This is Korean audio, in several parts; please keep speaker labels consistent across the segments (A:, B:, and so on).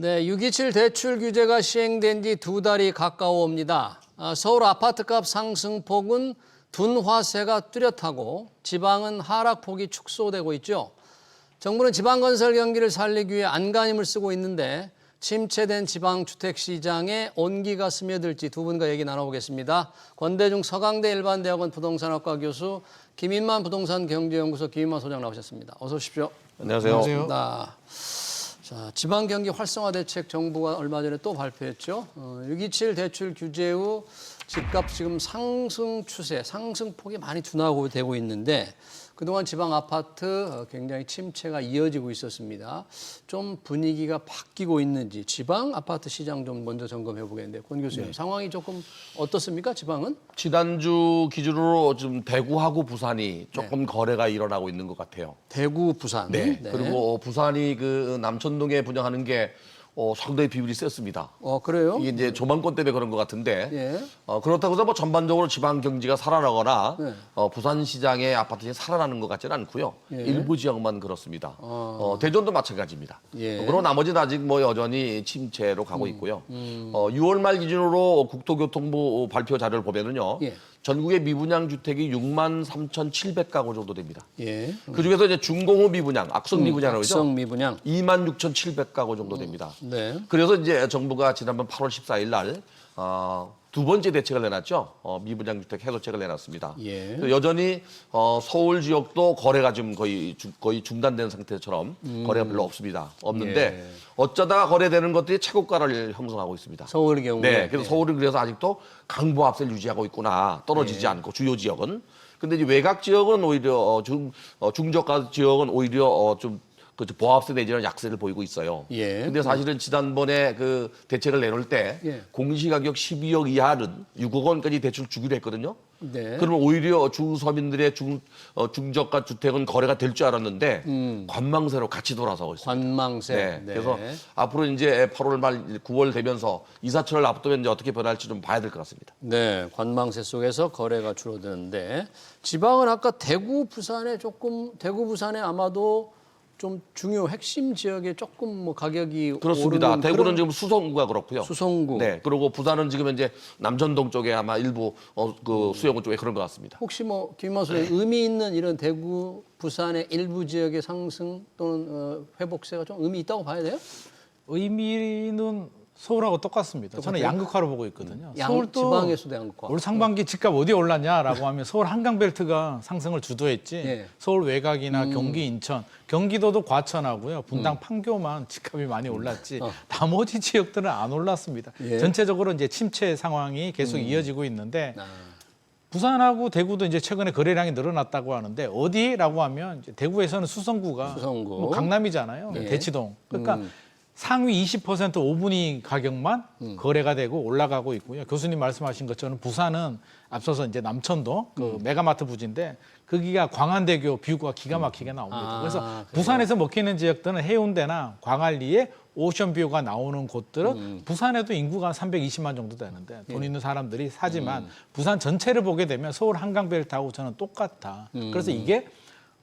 A: 네, 627 대출 규제가 시행된 지 2달이 가까워옵니다. 서울 아파트값 상승폭은 둔화세가 뚜렷하고 지방은 하락폭이 축소되고 있죠. 정부는 지방건설 경기를 살리기 위해 안간힘을 쓰고 있는데 침체된 지방주택시장에 온기가 스며들지 두 분과 얘기 나눠보겠습니다. 권대중 서강대 일반대학원 부동산학과 교수 김인만 부동산 경제연구소 김인만 소장 나오셨습니다. 어서 오십시오.
B: 안녕하세요.
A: 자, 지방경기 활성화 대책 정부가 얼마 전에 또 발표했죠. 627 대출 규제 후 집값 지금 상승 추세, 상승폭이 많이 둔화가 되고 있는데 그동안 지방 아파트 굉장히 침체가 이어지고 있었습니다. 좀 분위기가 바뀌고 있는지 지방 아파트 시장 좀 먼저 점검해 보겠는데 권 교수님 상황이 조금 어떻습니까? 지방은?
B: 지난주 기준으로 좀 대구하고 부산이 조금 거래가 일어나고 있는 것 같아요.
A: 대구, 부산.
B: 네. 그리고 부산이 그 남천동에 분양하는 게 상당히 비율이 셌습니다.
A: 그래요?
B: 이게 이제 조망권 때문에 그런 것 같은데
A: 예.
B: 그렇다고 해서 뭐 전반적으로 지방 경기가 살아나거나 부산 시장의 아파트 시장이 살아나는 것 같지는 않고요. 일부 지역만 그렇습니다. 대전도 마찬가지입니다. 그리고 나머지는 아직 뭐 여전히 침체로 가고 있고요. 6월 말 기준으로 국토교통부 발표 자료를 보면은요. 전국의 미분양 주택이 63,700가구 정도 됩니다. 그 중에서 이제 중공업 미분양, 악성 미분양이라고 그러죠.
A: 악성 미분양.
B: 26,700가구 정도 됩니다.
A: 네.
B: 그래서 이제 정부가 지난번 8월 14일 날 두 번째 대책을 내놨죠. 미분양 주택 해소책을 내놨습니다. 여전히 서울 지역도 거래가 좀 거의 중단된 상태처럼 거래가 별로 없는데 어쩌다가 거래되는 것들이 최고가를 형성하고 있습니다.
A: 서울의 경우에.
B: 네, 그래서 서울은 그래서 아직도 강보합세를 유지하고 있구나. 떨어지지 않고 주요 지역은. 근데 이제 외곽 지역은 오히려 중저가 지역은 오히려 좀 보합세 내지는 약세를 보이고 있어요. 근데 사실은 지난번에 그 대책을 내놓을 때 공시가격 12억 이하는 6억 원까지 대출 주기로 했거든요. 그러면 오히려 중서민들의 중저가 주택은 거래가 될 줄 알았는데 관망세로 같이 돌아서고 있습니다.
A: 관망세.
B: 그래서 앞으로 이제 8월 말 9월 되면서 이사철을 앞두면 이제 어떻게 변할지 좀 봐야 될 것 같습니다.
A: 네, 관망세 속에서 거래가 줄어드는데 지방은 아까 대구, 부산에 아마도 좀 중요 핵심 지역에 조금 뭐 가격이
B: 그렇습니다.
A: 오르는
B: 대구는 지금 수성구가 그렇고요.
A: 수성구.
B: 네. 그리고 부산은 지금 이제 남천동 쪽에 아마 일부 그 수영구 쪽에 그런 것 같습니다.
A: 혹시 뭐 김인만 소장님 의미 있는 이런 대구, 부산의 일부 지역의 상승 또는 회복세가 좀 의미 있다고 봐야 돼요?
C: 의미는 서울하고 똑같습니다. 저는 양극화로 보고 있거든요.
A: 서울도 지방에서도 양극화.
C: 올 상반기 집값 어디 올랐냐라고 하면 서울 한강벨트가 상승을 주도했지. 서울 외곽이나 경기, 인천, 경기도도 과천하고요. 분당, 판교만 집값이 많이 올랐지. 나머지 지역들은 안 올랐습니다. 전체적으로 이제 침체 상황이 계속 이어지고 있는데 부산하고 대구도 이제 최근에 거래량이 늘어났다고 하는데 어디라고 하면 이제 대구에서는 수성구가 뭐 강남이잖아요. 대치동. 그러니까 상위 20% 5분위 가격만 거래가 되고 올라가고 있고요. 교수님 말씀하신 것처럼 부산은 앞서서 이제 남천도 그 메가마트 부지인데 거기가 광안대교 뷰가 기가 막히게 나옵니다. 그래서 부산에서 먹히는 지역들은 해운대나 광안리에 오션뷰가 나오는 곳들은 부산에도 인구가 320만 정도 되는데 돈 있는 사람들이 사지만 부산 전체를 보게 되면 서울 한강벨트하고 저는 똑같다. 그래서 이게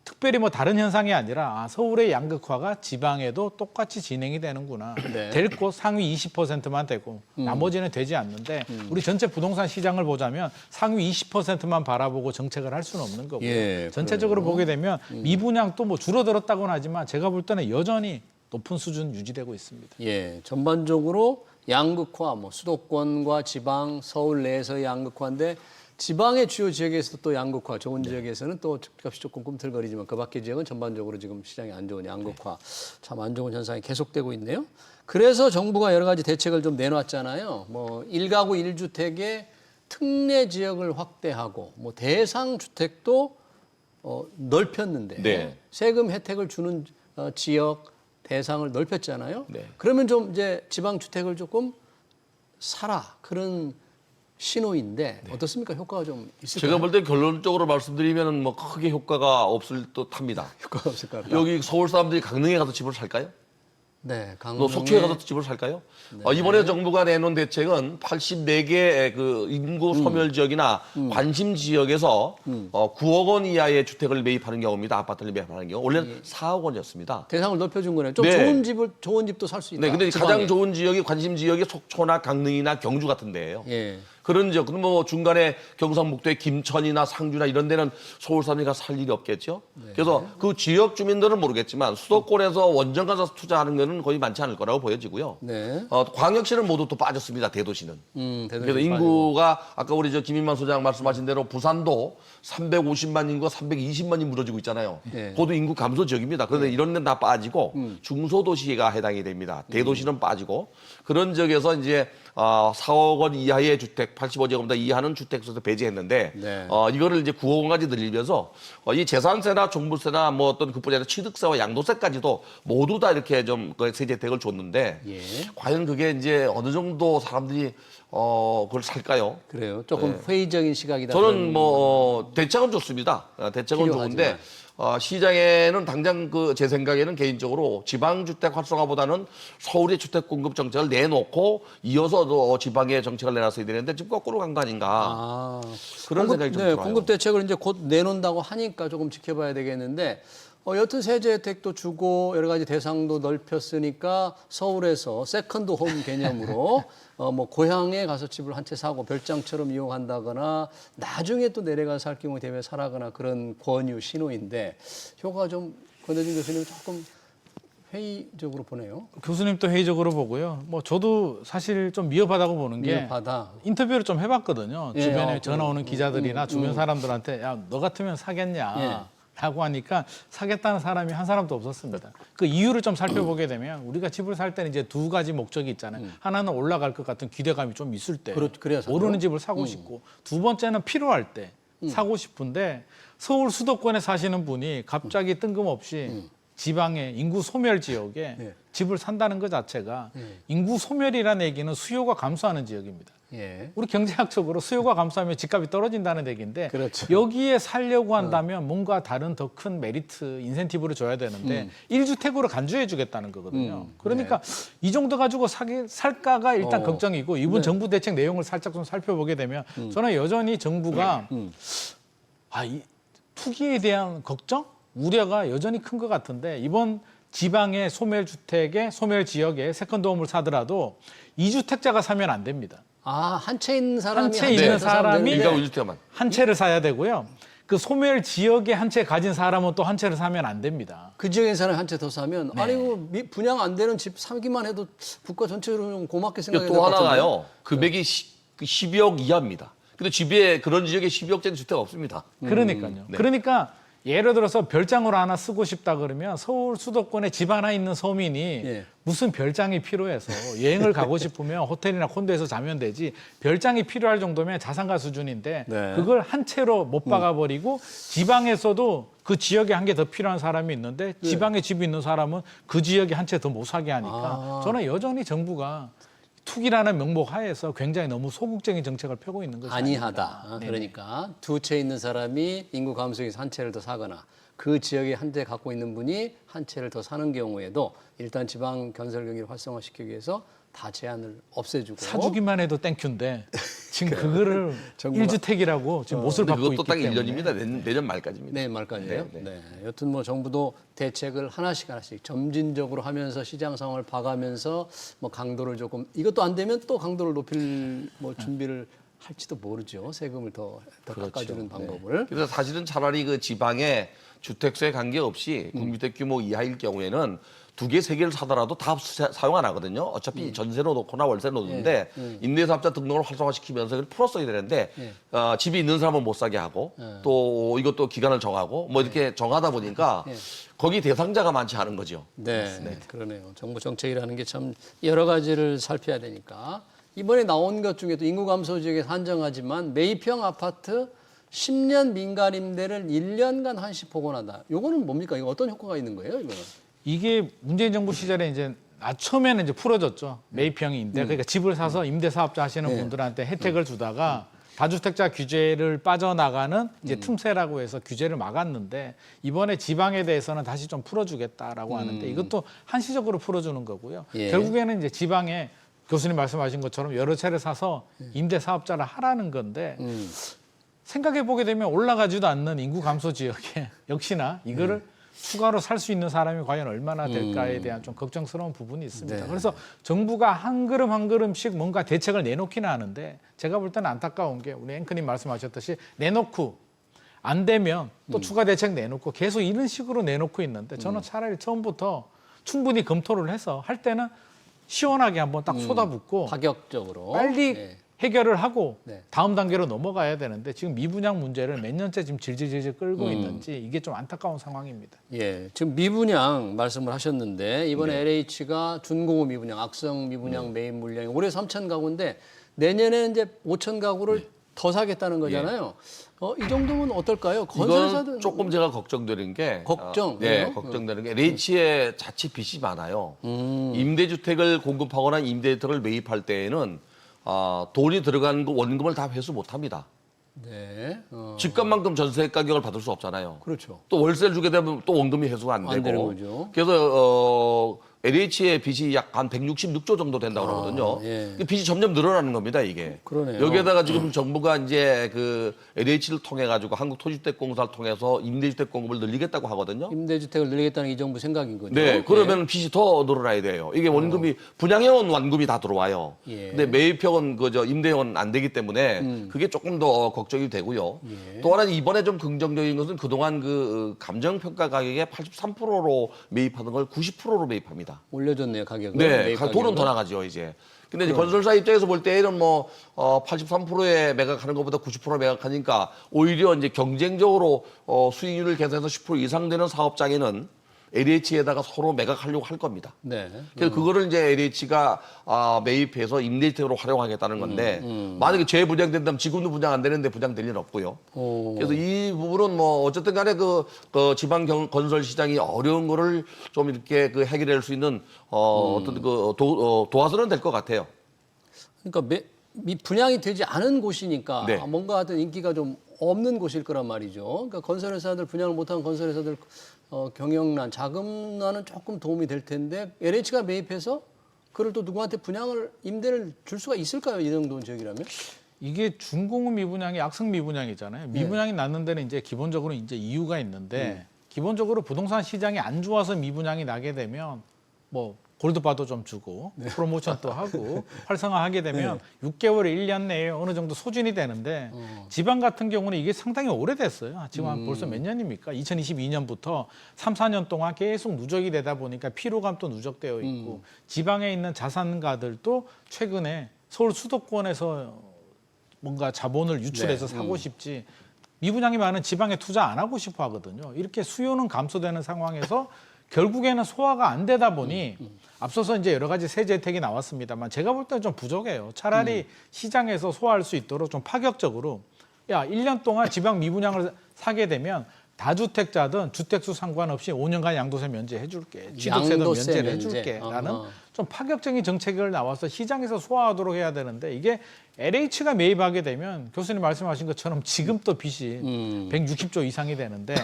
C: 특별히 뭐 다른 현상이 아니라 서울의 양극화가 지방에도 똑같이 진행이 되는구나. 될 곳 상위 20%만 되고 나머지는 되지 않는데 우리 전체 부동산 시장을 보자면 상위 20%만 바라보고 정책을 할 수는 없는 거고요. 전체적으로 보게 되면 미분양도 뭐 줄어들었다고는 하지만 제가 볼 때는 여전히 높은 수준 유지되고 있습니다.
A: 전반적으로 양극화, 뭐 수도권과 지방, 서울 내에서의 양극화인데 지방의 주요 지역에서 또 양극화, 좋은 지역에서는 또 집값이 조금 꿈틀거리지만 그 밖의 지역은 전반적으로 지금 시장이 안 좋은 양극화, 참 안 좋은 현상이 계속되고 있네요. 그래서 정부가 여러 가지 대책을 좀 내놨잖아요. 뭐 1가구 1주택의 특례 지역을 확대하고 뭐 대상 주택도 넓혔는데 세금 혜택을 주는 지역 대상을 넓혔잖아요. 그러면 좀 이제 지방 주택을 조금 사라 그런 신호인데 어떻습니까? 효과가 좀 있을까요?
B: 제가 볼 때 결론적으로 말씀드리면 뭐 크게 효과가 없을 듯합니다.
A: 효과가 없을 것 같다.
B: 여기 서울 사람들이 강릉에 가서 집을 살까요?
A: 네,
B: 너 속초에 가서 집을 살까요? 이번에 정부가 내놓은 대책은 84개 그 인구 소멸 지역이나 관심 지역에서 9억 원 이하의 주택을 매입하는 경우입니다. 아파트를 매입하는 경우. 원래는 4억 원이었습니다.
A: 대상을 넓혀준 거네요. 좀
B: 네.
A: 좋은 집도 살 수 있다.
B: 네, 근데
A: 지방에.
B: 가장 좋은 지역이 관심 지역이 속초나 강릉이나 경주 같은 데예요.
A: 예.
B: 그런 지역, 그럼 뭐 중간에 경상북도의 김천이나 상주나 이런 데는 서울 사람이 가서 살 일이 없겠죠. 그래서 그 지역 주민들은 모르겠지만 수도권에서 원정 가서 투자하는 거는 거의 많지 않을 거라고 보여지고요.
A: 네.
B: 광역시는 모두 또 빠졌습니다. 대도시는.
A: 대도시
B: 그래서 인구가 아까 우리 김인만 소장 말씀하신 대로 부산도 350만 인구가 320만이 무너지고 있잖아요.
A: 네.
B: 그것도 인구 감소 지역입니다. 그런데 이런 데는 다 빠지고 중소도시가 해당이 됩니다. 대도시는 빠지고 그런 지역에서 이제 4억 원 이하의 주택, 85제곱미터 이하는 주택수에서 배제했는데
A: 네.
B: 이거를 이제 9억 원까지 늘리면서 이 재산세나 종부세나 뭐 어떤 그뿐이 아니라 취득세와 양도세까지도 모두 다 이렇게 좀 세제 혜택을 줬는데
A: 예.
B: 과연 그게 이제 어느 정도 사람들이 그걸 살까요?
A: 그래요. 조금 회의적인 시각이다.
B: 저는 뭐 대책은 좋습니다. 대책은
A: 필요하지만.
B: 좋은데 시장에는 당장 제 생각에는 개인적으로 지방주택 활성화보다는 서울의 주택 공급 정책을 내놓고 이어서도 지방의 정책을 내놨어야 되는데 지금 거꾸로 간 거 아닌가 그런 생각이 좀 들어요.
A: 공급 대책을 이제 곧 내놓는다고 하니까 조금 지켜봐야 되겠는데 여튼 세제 혜택도 주고 여러 가지 대상도 넓혔으니까 서울에서 세컨드 홈 개념으로 뭐 고향에 가서 집을 한 채 사고 별장처럼 이용한다거나 나중에 또 내려가 살 경우 대비해 살아가거나 그런 권유 신호인데 효과가 좀 권혜준 교수님 조금 회의적으로 보네요.
C: 교수님도 회의적으로 보고요. 뭐 저도 사실 좀 미흡하다고 보는 게
A: 미흡하다.
C: 인터뷰를 좀 해봤거든요.
A: 예,
C: 주변에 전화 오는 기자들이나 주변 사람들한테 야, 너 같으면 사겠냐?
A: 예.
C: 라고 하니까 사겠다는 사람이 한 사람도 없었습니다. 그 이유를 좀 살펴보게 되면 우리가 집을 살 때는 이제 두 가지 목적이 있잖아요. 하나는 올라갈 것 같은 기대감이 좀 있을 때
A: 그래야 사죠.
C: 오르는 집을 사고 싶고 두 번째는 필요할 때 사고 싶은데 서울 수도권에 사시는 분이 갑자기 뜬금없이 지방의 인구 소멸 지역에
A: 예.
C: 집을 산다는 것 자체가 인구 소멸이라는 얘기는 수요가 감소하는 지역입니다.
A: 예.
C: 우리 경제학적으로 수요가 감소하면 집값이 떨어진다는 얘기인데
A: 그렇죠.
C: 여기에 살려고 한다면 뭔가 다른 더 큰 메리트, 인센티브를 줘야 되는데 1주택으로 간주해 주겠다는 거거든요. 그러니까 이 정도 가지고 살까가 일단 걱정이고 이번 정부 대책 내용을 살짝 좀 살펴보게 되면 저는 여전히 정부가 이 투기에 대한 걱정, 우려가 여전히 큰 것 같은데 이번 지방의 소멸주택의 소멸 지역에 세컨드홈을 사더라도 2주택자가 사면 안 됩니다.
A: 한 채 있는 사람이
C: 한 채 있는 사람이
B: 일가 1주택만.
C: 한 채를 사야 되고요. 그 소멸 지역에 한 채 가진 사람은 또 한 채를 사면 안 됩니다.
A: 그 지역에 사는 한 채 더 사면 아니 분양 안 되는 집 사기만 해도 국가 전체로 좀 고맙게 생각해야 될
B: 또
A: 것 같은데.
B: 하나가요. 금액이 12억 이하입니다. 근데 집에 그런 지역에 12억짜리 주택 없습니다.
C: 그러니까요.
B: 네.
C: 그러니까 예를 들어서 별장으로 하나 쓰고 싶다 그러면 서울 수도권에 집 하나 있는 서민이
A: 예.
C: 무슨 별장이 필요해서 여행을 가고 싶으면 호텔이나 콘도에서 자면 되지 별장이 필요할 정도면 자산가 수준인데
A: 네.
C: 그걸 한 채로 못 박아버리고 지방에서도 그 지역에 한 개 더 필요한 사람이 있는데 지방에 집이 있는 사람은 그 지역에 한 채 더 못 사게 하니까 저는 여전히 정부가 투기라는 명목 하에서 굉장히 너무 소극적인 정책을 펴고 있는 것이
A: 아니하다. 그러니까 두 채 있는 사람이 인구 감소에서 한 채를 더 사거나 그 지역에 한 채 갖고 있는 분이 한 채를 더 사는 경우에도 일단 지방 건설 경기를 활성화시키기 위해서 다 제한을 없애주고
C: 사주기만 해도 땡큐인데 지금 그거를
A: 정부가-
C: 1주택이라고 지금 못을
B: 근데
C: 받고
B: 그것도
C: 있기
B: 딱
C: 때문에
B: 1년입니다. 내년 말까지입니다.
A: 네, 말까지요.
B: 네,
A: 네. 여튼 뭐 정부도 대책을 하나씩 점진적으로 하면서 시장 상황을 봐가면서 뭐 강도를 조금 이것도 안 되면 또 강도를 높일 뭐 준비를 할지도 모르죠. 세금을 더 깎아주는 방법을.
B: 그래서 사실은 차라리 그 지방에 주택수에 관계없이 국민주택 규모 이하일 경우에는 두 개, 세 개를 사더라도 다 사용 안 하거든요. 어차피 전세로 놓거나 월세로 놓는데 임대사업자 등록을 활성화시키면서 그걸 풀었어야 되는데 집이 있는 사람은 못 사게 하고 또 이것도 기간을 정하고 뭐 이렇게 정하다 보니까 거기 대상자가 많지 않은 거죠.
A: 네, 그러네요. 정부 정책이라는 게 참 여러 가지를 살펴야 되니까 이번에 나온 것 중에도 인구 감소 지역에 한정하지만 매입형 아파트 10년 민간 임대를 1년간 한시 복원한다. 요거는 뭡니까? 이거 어떤 효과가 있는 거예요, 이거는?
C: 이게 문재인 정부 시절에 이제 처음에는 이제 풀어졌죠. 매입형이 임대. 그러니까 집을 사서 임대 사업자 하시는 분들한테 혜택을 주다가 다주택자 규제를 빠져나가는 이제 틈새라고 해서 규제를 막았는데 이번에 지방에 대해서는 다시 좀 풀어주겠다라고 하는데 이것도 한시적으로 풀어주는 거고요.
A: 예.
C: 결국에는 이제 지방에 교수님 말씀하신 것처럼 여러 채를 사서 임대 사업자를 하라는 건데 생각해 보게 되면 올라가지도 않는 인구 감소 지역에 역시나 이거를 추가로 살 수 있는 사람이 과연 얼마나 될까에 대한 좀 걱정스러운 부분이 있습니다.
A: 네.
C: 그래서 정부가 한 걸음 한 걸음씩 뭔가 대책을 내놓기는 하는데 제가 볼 때는 안타까운 게 우리 앵커님 말씀하셨듯이 내놓고 안 되면 또 추가 대책 내놓고 계속 이런 식으로 내놓고 있는데 저는 차라리 처음부터 충분히 검토를 해서 할 때는 시원하게 한번 딱 쏟아붓고
A: 파격적으로
C: 빨리
A: 네.
C: 해결을 하고
A: 네.
C: 다음 단계로 넘어가야 되는데 지금 미분양 문제를 몇 년째 지금 질질질질 끌고 있는지 이게 좀 안타까운 상황입니다.
A: 예, 지금 미분양 말씀을 하셨는데 이번에
B: 네.
A: LH가 준공업 미분양, 악성 미분양 매입 물량이 올해 3천 가구인데 내년에 이제 5천 가구를 더 사겠다는 거잖아요. 이 정도면 어떨까요? 건설사들
B: 이건 조금 제가 걱정되는 게
A: 걱정?
B: 네,
A: 왜요?
B: 걱정되는 게 LH의 자체 빚이 많아요. 임대주택을 공급하거나 임대주택을 매입할 때에는 돈이 들어간 그 원금을 다 회수 못합니다.
A: 네,
B: 집값만큼 전세 가격을 받을 수 없잖아요.
A: 그렇죠.
B: 또 월세를 주게 되면 또 원금이 회수가 안 되고.
A: 안 되는 거죠.
B: 그래서 LH의 빚이 약 한 166조 정도 된다고 그러거든요.
A: 예.
B: 빚이 점점 늘어나는 겁니다, 이게.
A: 그러네요.
B: 여기에다가 지금 정부가 이제 그 LH를 통해 가지고 한국토지주택공사를 통해서 임대주택 공급을 늘리겠다고 하거든요.
A: 임대주택을 늘리겠다는 이 정부 생각인 거죠.
B: 네, 그러면 빚이 더 늘어나야 돼요. 이게 원금이 분양형은 완금이 다 들어와요.
A: 예.
B: 근데 매입형은 그저 임대형은 안 되기 때문에 그게 조금 더 걱정이 되고요. 또 하나 이번에 좀 긍정적인 것은 그동안 그 감정평가 가격의 83%로 매입하던 걸 90%로 매입합니다.
A: 올려줬네요 가격을.
B: 네,
A: 매입
B: 돈은
A: 가격을.
B: 더 나가죠 이제. 근데 이제 건설사 입장에서 볼 때는 뭐 83%에 매각하는 것보다 90% 매각하니까 오히려 이제 경쟁적으로 수익률을 계산해서 10% 이상 되는 사업장에는 LH에다가 서로 매각하려고 할 겁니다.
A: 네.
B: 그래서 그거를 이제 LH가 매입해서 임대주택으로 활용하겠다는 건데 만약에 재분양된다면 지금도 분양 안 되는데 분양될 일은 없고요. 그래서 이 부분은 뭐 어쨌든 간에 그 지방 건설 시장이 어려운 거를 좀 이렇게 그 해결할 수 있는 어떤 그 도와서는 될 것 같아요.
A: 그러니까 분양이 되지 않은 곳이니까
B: 네.
A: 뭔가 하여튼 인기가 좀 없는 곳일 거란 말이죠. 그러니까 건설회사들 분양을 못하는 건설회사들 경영난, 자금난은 조금 도움이 될 텐데 LH가 매입해서 그걸 또 누구한테 임대를 줄 수가 있을까요? 이 정도 지역이라면?
C: 이게 준공업 미분양이 악성 미분양이잖아요. 미분양이 났는 데는 이제 기본적으로 이제 이유가 있는데 기본적으로 부동산 시장이 안 좋아서 미분양이 나게 되면 뭐 골드바도 좀 주고 프로모션 또 하고 활성화하게 되면 6개월, 1년 내에 어느 정도 소진이 되는데 지방 같은 경우는 이게 상당히 오래됐어요. 지금 한 벌써 몇 년입니까? 2022년부터 3, 4년 동안 계속 누적이 되다 보니까 피로감도 누적되어 있고 지방에 있는 자산가들도 최근에 서울 수도권에서 뭔가 자본을 유출해서 사고 싶지 미분양이 많은 지방에 투자 안 하고 싶어 하거든요. 이렇게 수요는 감소되는 상황에서 결국에는 소화가 안 되다 보니 앞서서 이제 여러 가지 세제 혜택이 나왔습니다만 제가 볼 때는 좀 부족해요. 차라리 시장에서 소화할 수 있도록 좀 파격적으로 1년 동안 지방 미분양을 사게 되면 다주택자든 주택수 상관없이 5년간 양도세 면제해 줄게. 취득세도
A: 양도세
C: 면제를 해
A: 면제.
C: 줄게. 라는 좀 파격적인 정책을 나와서 시장에서 소화하도록 해야 되는데 이게 LH가 매입하게 되면 교수님 말씀하신 것처럼 지금 또 빚이 160조 이상이 되는데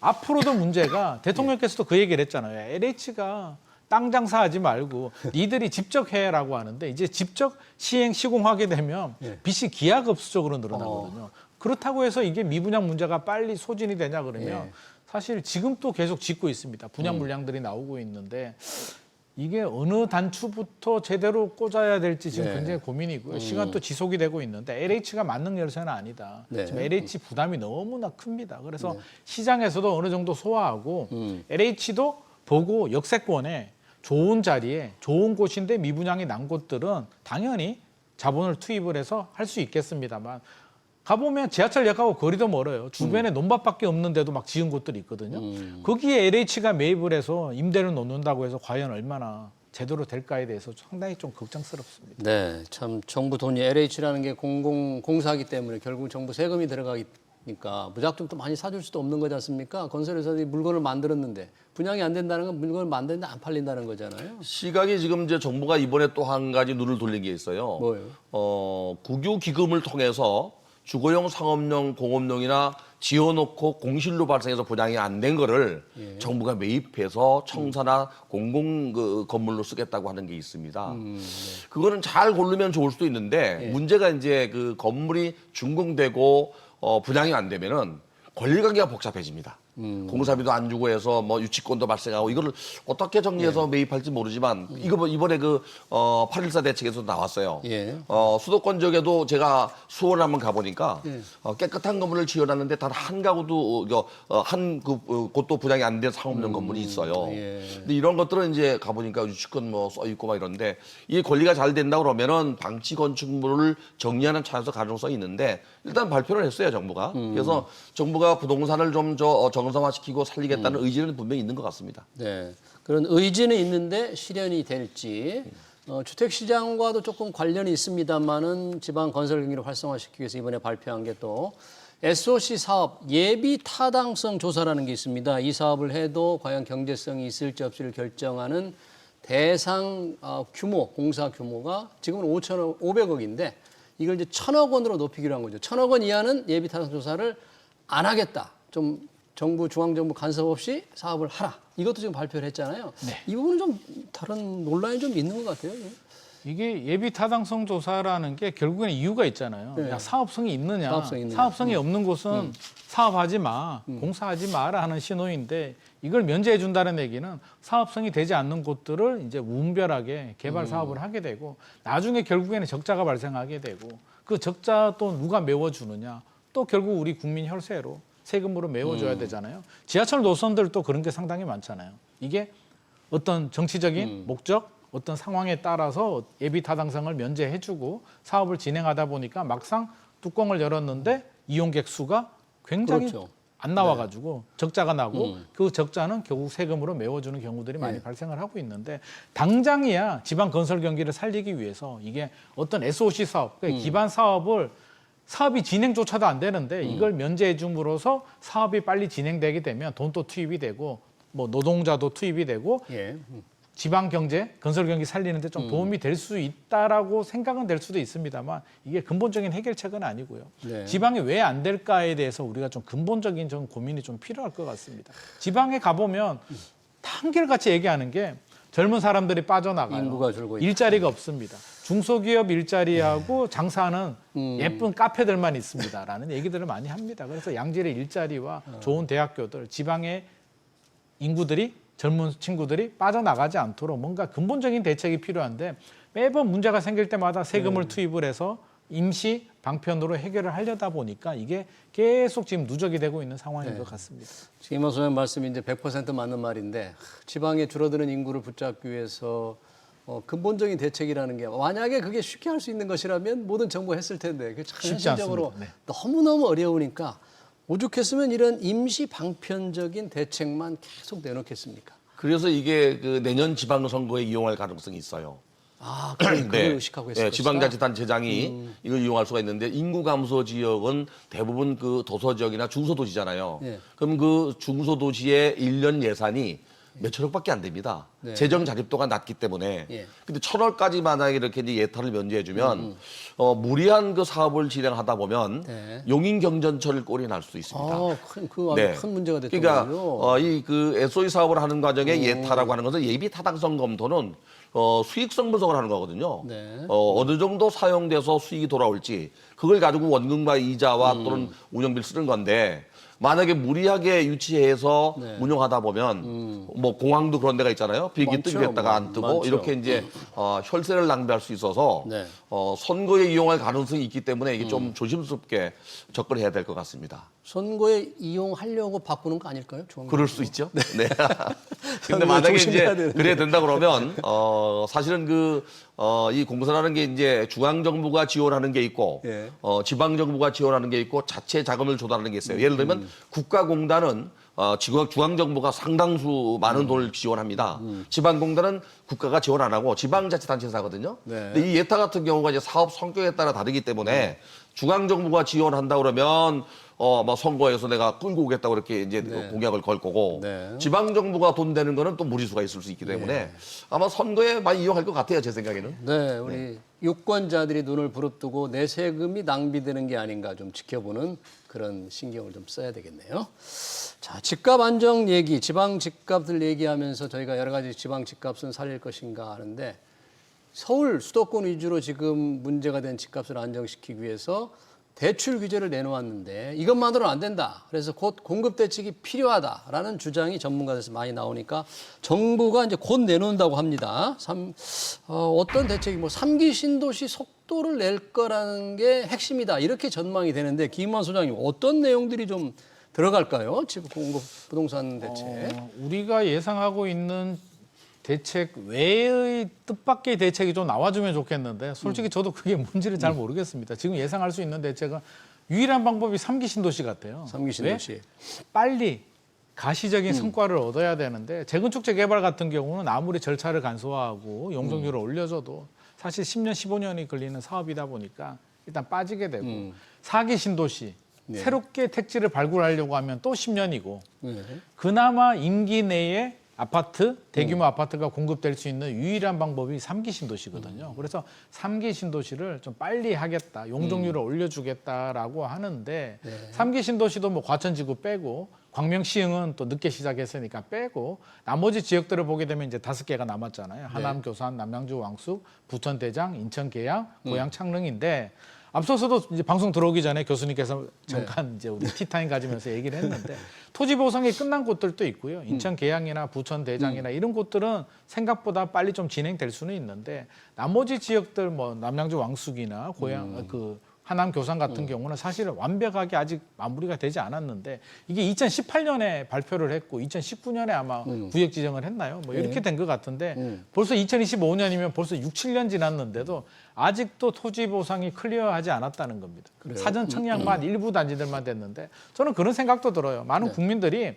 C: 앞으로도 문제가 대통령께서도 그 얘기를 했잖아요. LH가 땅 장사하지 말고 니들이 직접 해라고 하는데 이제 직접 시행 시공하게 되면 빚이 기하급수적으로 늘어나거든요. 그렇다고 해서 이게 미분양 문제가 빨리 소진이 되냐 그러면 사실 지금 또 계속 짓고 있습니다. 분양 물량들이 나오고 있는데 이게 어느 단추부터 제대로 꽂아야 될지 지금 굉장히 고민이고요. 시간도 지속이 되고 있는데 LH가 만능 열쇠는 아니다. 지금 LH 부담이 너무나 큽니다. 그래서 시장에서도 어느 정도 소화하고 LH도 보고 역세권에 좋은 자리에 좋은 곳인데 미분양이 난 곳들은 당연히 자본을 투입을 해서 할 수 있겠습니다만 가보면 지하철역하고 거리도 멀어요. 주변에 논밭밖에 없는데도 막 지은 곳들이 있거든요. 거기에 LH가 매입을 해서 임대를 놓는다고 해서 과연 얼마나 제대로 될까에 대해서 상당히 좀 걱정스럽습니다.
A: 네, 참 정부 돈이 LH라는 게 공사하기 때문에 결국 정부 세금이 들어가니까 무작정 또 많이 사줄 수도 없는 거지 않습니까? 건설회사들이 물건을 만들었는데 분양이 안 된다는 건 물건을 만드는데 안 팔린다는 거잖아요.
B: 시각이 지금 이제 정부가 이번에 또 한 가지 눈을 돌린 게 있어요.
A: 뭐예요?
B: 국유기금을 통해서 주거용, 상업용, 공업용이나 지어놓고 공실로 발생해서 분양이 안 된 거를 정부가 매입해서 청사나 공공 그 건물로 쓰겠다고 하는 게 있습니다. 그거는 잘 고르면 좋을 수도 있는데 문제가 이제 그 건물이 준공되고 분양이 안 되면은 권리관계가 복잡해집니다. 공사비도 안 주고 해서 뭐 유치권도 발생하고 이거를 어떻게 정리해서 매입할지 모르지만 이거 이번에 그 8.14 대책에서 나왔어요. 수도권 지역에도 제가 수원을 한번 가보니까 깨끗한 건물을 지어놨는데 단 한 가구도 한 곳도 분양이 안 된 상업용 건물이 있어요. 근데 이런 것들은 이제 가보니까 유치권 뭐 써 있고 막 이런데 이게 권리가 잘 된다 그러면은 방치 건축물을 정리하는 차원에서 가능성이 있는데 일단 발표를 했어요 정부가. 그래서 정부가 부동산을 좀 정상화시키고 살리겠다는 의지는 분명히 있는 것 같습니다.
A: 네, 그런 의지는 있는데 실현이 될지 주택시장과도 조금 관련이 있습니다만은 지방 건설 경기를 활성화시키기 위해서 이번에 발표한 게 또 SOC 사업 예비 타당성 조사라는 게 있습니다. 이 사업을 해도 과연 경제성이 있을지 없을지를 결정하는 대상 규모, 공사 규모가 지금은 500억인데 이걸 이제 1,000억 원으로 높이기로 한 거죠. 1,000억 원 이하는 예비 타당성 조사를 안 하겠다. 좀 정부, 중앙정부 간섭 없이 사업을 하라. 이것도 지금 발표를 했잖아요. 이 부분은 좀 다른 논란이 좀 있는 것 같아요.
C: 이게 예비 타당성 조사라는 게 결국에는 이유가 있잖아요. 야, 사업성이 있느냐. 사업성이 없는 곳은 사업하지 마, 공사하지 마라 하는 신호인데 이걸 면제해 준다는 얘기는 사업성이 되지 않는 곳들을 이제 무분별하게 개발 사업을 하게 되고 나중에 결국에는 적자가 발생하게 되고 그 적자 또 누가 메워주느냐. 또 결국 우리 국민 혈세로 세금으로 메워줘야 되잖아요. 지하철 노선들도 그런 게 상당히 많잖아요. 이게 어떤 정치적인 목적, 어떤 상황에 따라서 예비 타당성을 면제해주고 사업을 진행하다 보니까 막상 뚜껑을 열었는데 이용객 수가 굉장히 안 나와가지고 적자가 나고 그 적자는 결국 세금으로 메워주는 경우들이 많이 발생을 하고 있는데 당장이야 지방 건설 경기를 살리기 위해서 이게 어떤 SOC 사업, 그러니까 기반 사업이 진행조차도 안 되는데 이걸 면제해 줌으로써 사업이 빨리 진행되게 되면 돈도 투입이 되고 뭐 노동자도 투입이 되고 지방 경제, 건설 경기 살리는 데 좀 도움이 될 수 있다라고 생각은 될 수도 있습니다만 이게 근본적인 해결책은 아니고요. 지방이 왜 안 될까에 대해서 우리가 좀 근본적인 좀 고민이 좀 필요할 것 같습니다. 지방에 가보면 한결같이 얘기하는 게 젊은 사람들이 빠져나가요.
A: 인구가 줄고 있다.
C: 일자리가 없습니다. 중소기업 일자리하고 장사하는 예쁜 카페들만 있습니다라는 얘기들을 많이 합니다. 그래서 양질의 일자리와 좋은 대학교들, 지방의 인구들이 젊은 친구들이 빠져나가지 않도록 뭔가 근본적인 대책이 필요한데 매번 문제가 생길 때마다 세금을 투입을 해서 임시 방편으로 해결을 하려다 보니까 이게 계속 지금 누적이 되고 있는 상황인 것 같습니다.
A: 지금 소장 말씀이 이제 100% 맞는 말인데 지방에 줄어드는 인구를 붙잡기 위해서 근본적인 대책이라는 게 만약에 그게 쉽게 할 수 있는 것이라면 모든 정부가 했을 텐데 그게 참 현실적으로 너무너무 어려우니까 오죽했으면 이런 임시 방편적인 대책만 계속 내놓겠습니까?
B: 그래서 이게 그 내년 지방선거에 이용할 가능성이 있어요.
A: 아, 그걸 의식하고 있을 것이다.
B: 지방자치단체장이 이걸 이용할 수가 있는데 인구 감소 지역은 대부분 그 도서 지역이나 중소도시잖아요. 그럼 그 중소도시의 1년 예산이 몇천억밖에 안 됩니다. 재정 자립도가 낮기 때문에. 근데 1,000억까지 만약에 이렇게 이제 예타를 면제해주면 무리한 그 사업을 진행하다 보면 용인 경전철 꼴이 날 수도 있습니다.
A: 큰 문제가 됐던
B: 그러니까
A: 거죠.
B: 이 그 SOE 사업을 하는 과정에 예타라고 하는 것은 예비 타당성 검토는 수익성 분석을 하는 거거든요. 어느 정도 사용돼서 수익이 돌아올지 그걸 가지고 원금과 이자와 또는 운영비를 쓰는 건데 만약에 무리하게 유치해서 운영하다 보면 뭐 공항도 그런 데가 있잖아요. 비행기 뜨게 됐다가 안 뜨고 이렇게 이제 혈세를 낭비할 수 있어서 선거에 이용할 가능성이 있기 때문에 이게 좀 조심스럽게 접근해야 될 것 같습니다.
A: 선거에 이용하려고 바꾸는 거 아닐까요?
B: 그럴 수 있죠. 네. 근데 만약에 이제 그래야 된다 그러면 사실은 이 공사라는 게 이제 중앙 정부가 지원하는 게 있고 지방 정부가 지원하는 게 있고 자체 자금을 조달하는 게 있어요. 예를 들면 국가공단은 중앙 정부가 상당수 많은 돈을 지원합니다. 지방공단은 국가가 지원 안 하고 지방자치단체에서 하거든요. 근데 이 예타 같은 경우가 이제 사업 성격에 따라 다르기 때문에 중앙 정부가 지원한다 그러면 뭐 선거에서 내가 끌고 오겠다고 이렇게 이제 공약을 걸 거고
A: 네.
B: 지방 정부가 돈 되는 거는 또 무리수가 있을 수 있기 때문에 아마 선거에 많이 이용할 것 같아요, 제 생각에는.
A: 네, 우리 유권자들이 눈을 부릅뜨고 내 세금이 낭비되는 게 아닌가 좀 지켜보는 그런 신경을 좀 써야 되겠네요. 자, 집값 안정 얘기, 지방 집값들 얘기하면서 저희가 여러 가지 지방 집값은 살릴 것인가 하는데 서울 수도권 위주로 지금 문제가 된 집값을 안정시키기 위해서 대출 규제를 내놓았는데 이것만으로는 안 된다. 그래서 곧 공급 대책이 필요하다라는 주장이 전문가들에서 많이 나오니까 정부가 이제 곧 내놓는다고 합니다. 어떤 대책이 뭐 3기 신도시 속도를 낼 거라는 게 핵심이다. 이렇게 전망이 되는데 김만 소장님 어떤 내용들이 좀 들어갈까요? 집 공급 부동산 대책.
C: 우리가 예상하고 있는 대책 외의 뜻밖의 대책이 좀 나와주면 좋겠는데 솔직히 저도 그게 뭔지를 잘 모르겠습니다. 지금 예상할 수 있는 대책은 유일한 방법이 3기 신도시 같아요.
A: 3기 신도시.
C: 왜? 빨리 가시적인 성과를 얻어야 되는데 재건축 재개발 같은 경우는 아무리 절차를 간소화하고 용적률을 올려줘도 사실 10년, 15년이 걸리는 사업이다 보니까 일단 빠지게 되고 4기 신도시 새롭게 택지를 발굴하려고 하면 또 10년이고 그나마 임기 내에 아파트, 대규모 아파트가 공급될 수 있는 유일한 방법이 3기 신도시거든요. 그래서 3기 신도시를 좀 빨리 하겠다, 용적률을 올려주겠다라고 하는데 3기 신도시도 뭐 과천지구 빼고 광명시흥은 또 늦게 시작했으니까 빼고 나머지 지역들을 보게 되면 이제 5개가 남았잖아요. 하남, 교산, 남양주, 왕숙, 부천, 대장, 인천, 계양, 고양, 창릉인데 앞서서도 이제 방송 들어오기 전에 교수님께서 잠깐 이제 우리 티타임 가지면서 얘기를 했는데 토지 보상이 끝난 곳들도 있고요. 인천 계양이나 부천 대장이나 이런 곳들은 생각보다 빨리 좀 진행될 수는 있는데 나머지 지역들 뭐 남양주 왕숙이나 고양 그 하남 교산 같은 경우는 사실은 완벽하게 아직 마무리가 되지 않았는데 이게 2018년에 발표를 했고 2019년에 아마 구역 지정을 했나요? 뭐 이렇게 된 것 같은데 벌써 2025년이면 벌써 6, 7년 지났는데도 아직도 토지 보상이 클리어하지 않았다는 겁니다.
A: 그래요?
C: 사전 청약만 일부 단지들만 됐는데 저는 그런 생각도 들어요. 많은 국민들이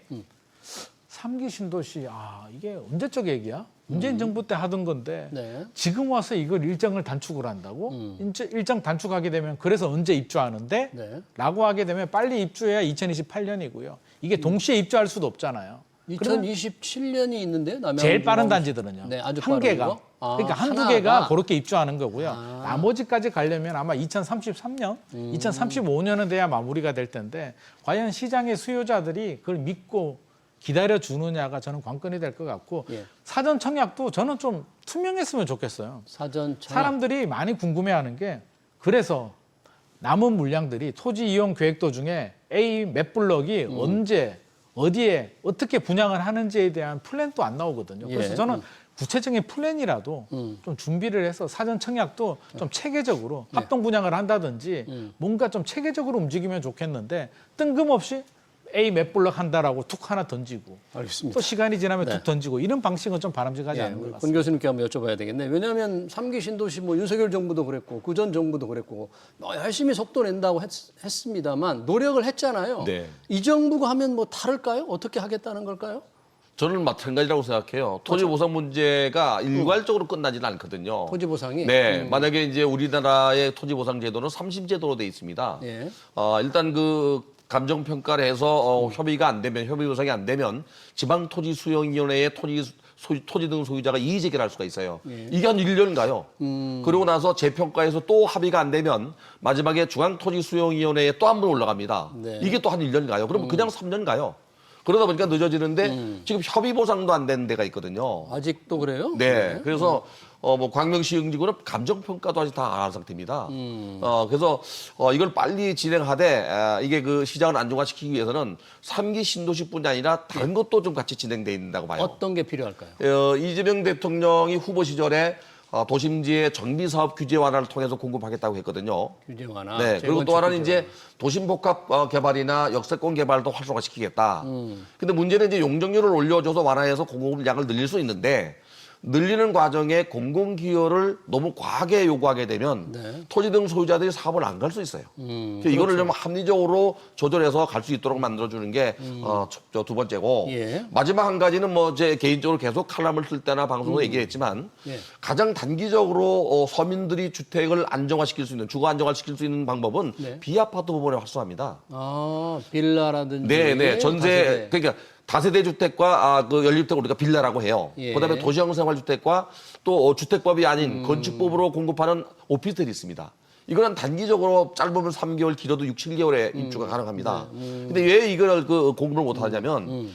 C: 3기 신도시 이게 언제적 얘기야? 문재인 정부 때 하던 건데 지금 와서 이걸 일정을 단축을 한다고? 일정 단축하게 되면 그래서 언제 입주하는데? 라고 하게 되면 빨리 입주해야 2028년이고요. 이게 동시에 입주할 수도 없잖아요.
A: 2027년이 있는데 남양
C: 제일 빠른 단지들은요.
A: 아주
C: 한 개가.
A: 거?
C: 그러니까 한두 개가 그렇게 입주하는 거고요. 나머지까지 가려면 아마 2033년, 2035년은 돼야 마무리가 될 텐데 과연 시장의 수요자들이 그걸 믿고 기다려 주느냐가 저는 관건이 될 것 같고 사전 청약도 저는 좀 투명했으면 좋겠어요.
A: 사전 청약.
C: 사람들이 많이 궁금해하는 게 그래서 남은 물량들이 토지 이용 계획도 중에 A 몇 블럭이 언제 어디에 어떻게 분양을 하는지에 대한 플랜도 안 나오거든요. 그래서 저는 구체적인 플랜이라도 좀 준비를 해서 사전 청약도 좀 체계적으로 합동 분양을 한다든지 뭔가 좀 체계적으로 움직이면 좋겠는데 뜬금없이 A 몇 블럭 한다라고 툭 하나 던지고
A: 알겠습니다.
C: 또 시간이 지나면 툭 던지고 이런 방식은 좀 바람직하지 않은 것
A: 권
C: 같습니다.
A: 교수님께 한번 여쭤봐야 되겠네. 왜냐하면 3기 신도시 뭐 윤석열 정부도 그랬고 그 전 정부도 그랬고 열심히 속도 낸다고 했습니다만 노력을 했잖아요.
B: 네.
A: 이 정부가 하면 뭐 다를까요? 어떻게 하겠다는 걸까요?
B: 저는 마찬가지라고 생각해요. 토지 보상 문제가 일괄적으로 끝나지는 않거든요.
A: 토지 보상이?
B: 네, 만약에 이제 우리나라의 토지 보상 제도는 30제도로 돼 있습니다.
A: 예.
B: 일단 그 감정 평가를 해서 협의가 안 되면 협의 보상이 안 되면 지방 토지 수용위원회의 토지 등 소유자가 이의 제기를 할 수가 있어요. 이게 한 1년 가요. 그러고 나서 재평가해서 또 합의가 안 되면 마지막에 중앙 토지 수용위원회에 또 한 번 올라갑니다. 이게 또 한 1년 가요. 그러면 그냥 3년 가요. 그러다 보니까 늦어지는데 지금 협의 보상도 안 되는 데가 있거든요.
A: 아직도 그래요?
B: 네. 그래서 뭐 광명시흥지구는 감정평가도 아직 다 안 한 상태입니다. 그래서 이걸 빨리 진행하되 이게 그 시장을 안정화시키기 위해서는 3기 신도시뿐이 아니라 다른 것도 좀 같이 진행돼 있다고 봐요.
A: 어떤 게 필요할까요?
B: 이재명 대통령이 후보 시절에 도심지의 정비사업 규제 완화를 통해서 공급하겠다고 했거든요.
A: 규제 완화.
B: 네. 그리고 또 하나는 이제 도심복합 개발이나 역세권 개발도 활성화시키겠다. 근데 문제는 이제 용적률을 올려줘서 완화해서 공급량을 늘릴 수 있는데 늘리는 과정에 공공기여를 너무 과하게 요구하게 되면
A: 네.
B: 토지 등 소유자들이 사업을 안 갈 수 있어요. 그래서 이거를 좀 합리적으로 조절해서 갈 수 있도록 만들어주는 게 두 번째고
A: 예.
B: 마지막 한 가지는 뭐 제 개인적으로 계속 칼럼을 쓸 때나 방송에서 얘기했지만
A: 예.
B: 가장 단기적으로 서민들이 주택을 안정화시킬 수 있는 주거 안정화시킬 수 있는 방법은
A: 네.
B: 비아파트 부분에 활성화합니다.
A: 아, 빌라라든지.
B: 네, 전세
A: 다세대.
B: 그러니까 다세대 주택과 그 연립주택을 우리가 빌라라고 해요.
A: 예.
B: 그다음에 도시형 생활주택과 또 주택법이 아닌 건축법으로 공급하는 오피스텔이 있습니다. 이거는 단기적으로 짧으면 3개월, 길어도 6, 7개월에 입주가 가능합니다. 근데 왜 이걸 공급을 못 하냐면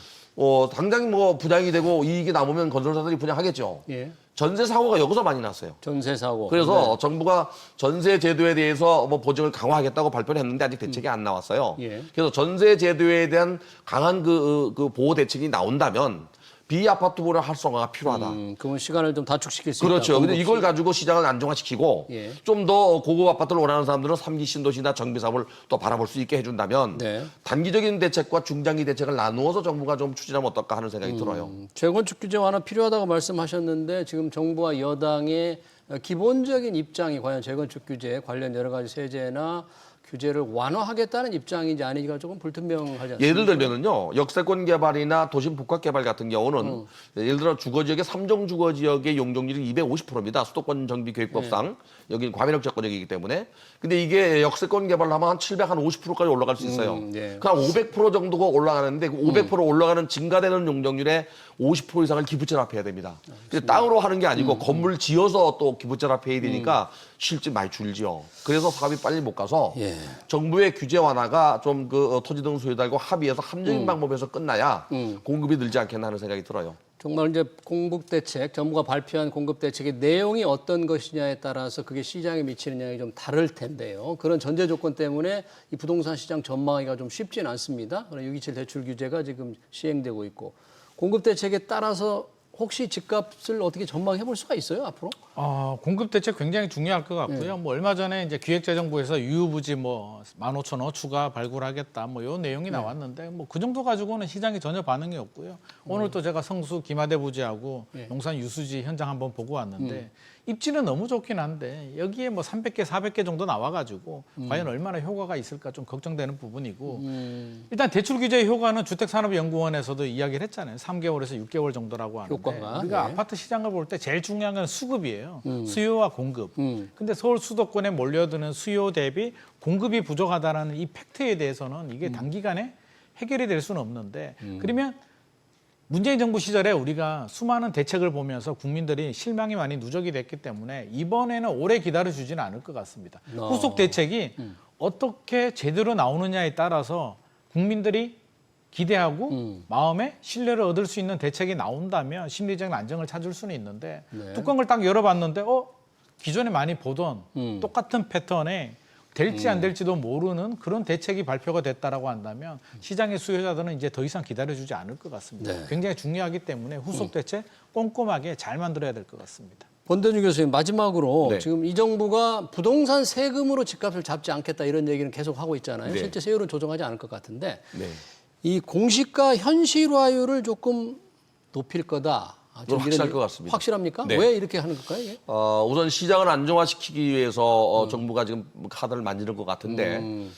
B: 당장 뭐 분양이 되고 이익이 남으면 건설사들이 분양하겠죠.
A: 예.
B: 전세 사고가 여기서 많이 났어요.
A: 전세 사고.
B: 그래서 정부가 전세 제도에 대해서 뭐 보증을 강화하겠다고 발표를 했는데 아직 대책이 안 나왔어요.
A: 예.
B: 그래서 전세 제도에 대한 강한 그 보호 대책이 나온다면 비아파트 부분의 활성화가 필요하다.
A: 그러면 시간을 좀 단축시킬 수 있다.
B: 그렇죠. 근데 이걸 가지고 시장을 안정화시키고
A: 예.
B: 좀 더 고급 아파트를 원하는 사람들은 3기 신도시나 정비 사업을 또 바라볼 수 있게 해준다면
A: 네.
B: 단기적인 대책과 중장기 대책을 나누어서 정부가 좀 추진하면 어떨까 하는 생각이 들어요.
A: 재건축 규제 완화 필요하다고 말씀하셨는데 지금 정부와 여당의 기본적인 입장이 과연 재건축 규제 관련 여러 가지 세제나 규제를 완화하겠다는 입장인지 아닌지가 조금 불투명하지 않습니까?
B: 예를 들면은요, 역세권 개발이나 도심 복합 개발 같은 경우는 예를 들어 주거 지역의 3종 주거 지역의 용적률이 250%입니다. 수도권 정비 계획법상 여기는 과밀역 적권역이기 때문에. 근데 이게 역세권 개발을 하면 한 50%까지 올라갈 수 있어요.
A: 네.
B: 그럼 500% 정도가 올라가는데 그 500% 올라가는 증가되는 용적률의 50% 이상을 기부채납 합해야 됩니다. 근데 땅으로 하는 게 아니고 건물 지어서 또 기부채납 합해야 되니까 실제 많이 줄죠. 그래서 사업이 빨리 못 가서
A: 예.
B: 정부의 규제 완화가 좀 그 토지 등 소유자들과 합의해서 합리적인 방법에서 끝나야 공급이 늘지 않겠나 하는 생각이 들어요.
A: 정말 이제 공급 대책, 정부가 발표한 공급 대책의 내용이 어떤 것이냐에 따라서 그게 시장에 미치는 영향이 좀 다를 텐데요. 그런 전제 조건 때문에 이 부동산 시장 전망하기가 좀 쉽지는 않습니다. 그런 627 대출 규제가 지금 시행되고 있고 공급 대책에 따라서 혹시 집값을 어떻게 전망해 볼 수가 있어요, 앞으로?
C: 공급 대책 굉장히 중요할 것 같고요. 뭐 얼마 전에 이제 기획재정부에서 유효부지 뭐 15,000호 추가 발굴하겠다 뭐 요 내용이 나왔는데 뭐 그 정도 가지고는 시장이 전혀 반응이 없고요. 오늘 또 제가 성수 김하대 부지하고 용산 유수지 현장 한번 보고 왔는데 입지는 너무 좋긴 한데 여기에 뭐 300개, 400개 정도 나와가지고 과연 얼마나 효과가 있을까 좀 걱정되는 부분이고 일단 대출 규제 효과는 주택산업연구원에서도 이야기를 했잖아요. 3개월에서 6개월 정도라고 하는데
A: 효과가,
C: 우리가
A: 네.
C: 아파트 시장을 볼 때 제일 중요한 건 수급이에요. 수요와 공급. 근데 서울 수도권에 몰려드는 수요 대비 공급이 부족하다는 이 팩트에 대해서는 이게 단기간에 해결이 될 수는 없는데 그러면 문재인 정부 시절에 우리가 수많은 대책을 보면서 국민들이 실망이 많이 누적이 됐기 때문에 이번에는 오래 기다려주지는 않을 것 같습니다. 후속 대책이 어떻게 제대로 나오느냐에 따라서 국민들이 기대하고 마음에 신뢰를 얻을 수 있는 대책이 나온다면 심리적인 안정을 찾을 수는 있는데
A: 네.
C: 뚜껑을 딱 열어봤는데 기존에 많이 보던 똑같은 패턴에 될지 안 될지도 모르는 그런 대책이 발표가 됐다라고 한다면 시장의 수요자들은 이제 더 이상 기다려주지 않을 것 같습니다.
A: 네.
C: 굉장히 중요하기 때문에 후속 대책 꼼꼼하게 잘 만들어야 될 것 같습니다.
A: 권대중 교수님 마지막으로
B: 네.
A: 지금 이 정부가 부동산 세금으로 집값을 잡지 않겠다 이런 얘기는 계속 하고 있잖아요.
B: 네.
A: 실제 세율은 조정하지 않을 것 같은데
B: 네.
A: 이 공시가 현실화율을 조금 높일 거다.
B: 그건 확실할 것 같습니다.
A: 확실합니까?
B: 네.
A: 왜 이렇게 하는 걸까요? 이게?
B: 우선 시장을 안정화시키기 위해서 정부가 지금 카드를 만지는 것 같은데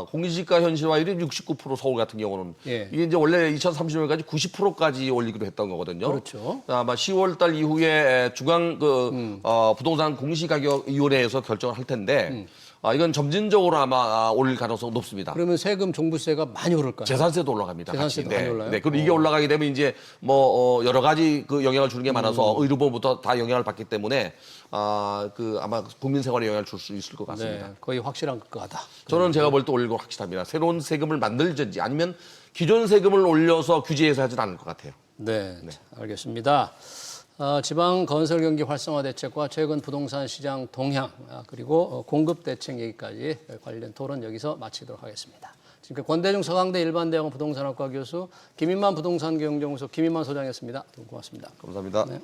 B: 공시지가 현실화율이 69% 서울 같은 경우는
A: 예.
B: 이게 이제 원래 2030년까지 90%까지 올리기로 했던 거거든요.
A: 그렇죠.
B: 아마 10월달 이후에 중앙 부동산 공시가격위원회에서 결정을 할 텐데 이건 점진적으로 아마 올릴 가능성이 높습니다.
A: 그러면 세금, 종부세가 많이 오를까요?
B: 재산세도 올라갑니다.
A: 재산세도
B: 같이.
A: 많이 올라요?
B: 네. 그리고 이게 올라가게 되면 이제 뭐 여러 가지 그 영향을 주는 게 많아서 의료보험부터 다 영향을 받기 때문에 아마 국민 생활에 영향을 줄 수 있을 것 같습니다.
A: 네, 거의 확실한 것 같다.
B: 저는 제가 볼 때 올릴 거 확실합니다. 새로운 세금을 만들든지 아니면 기존 세금을 올려서 규제해서 하진 않을 것 같아요.
A: 네, 알겠습니다. 지방 건설 경기 활성화 대책과 최근 부동산 시장 동향 그리고 공급 대책 얘기까지 관련 토론 여기서 마치도록 하겠습니다. 지금까지 권대중 서강대 일반대학원 부동산학과 교수 김인만 부동산경영연구소 김인만 소장이었습니다. 고맙습니다.
B: 감사합니다.
A: 네.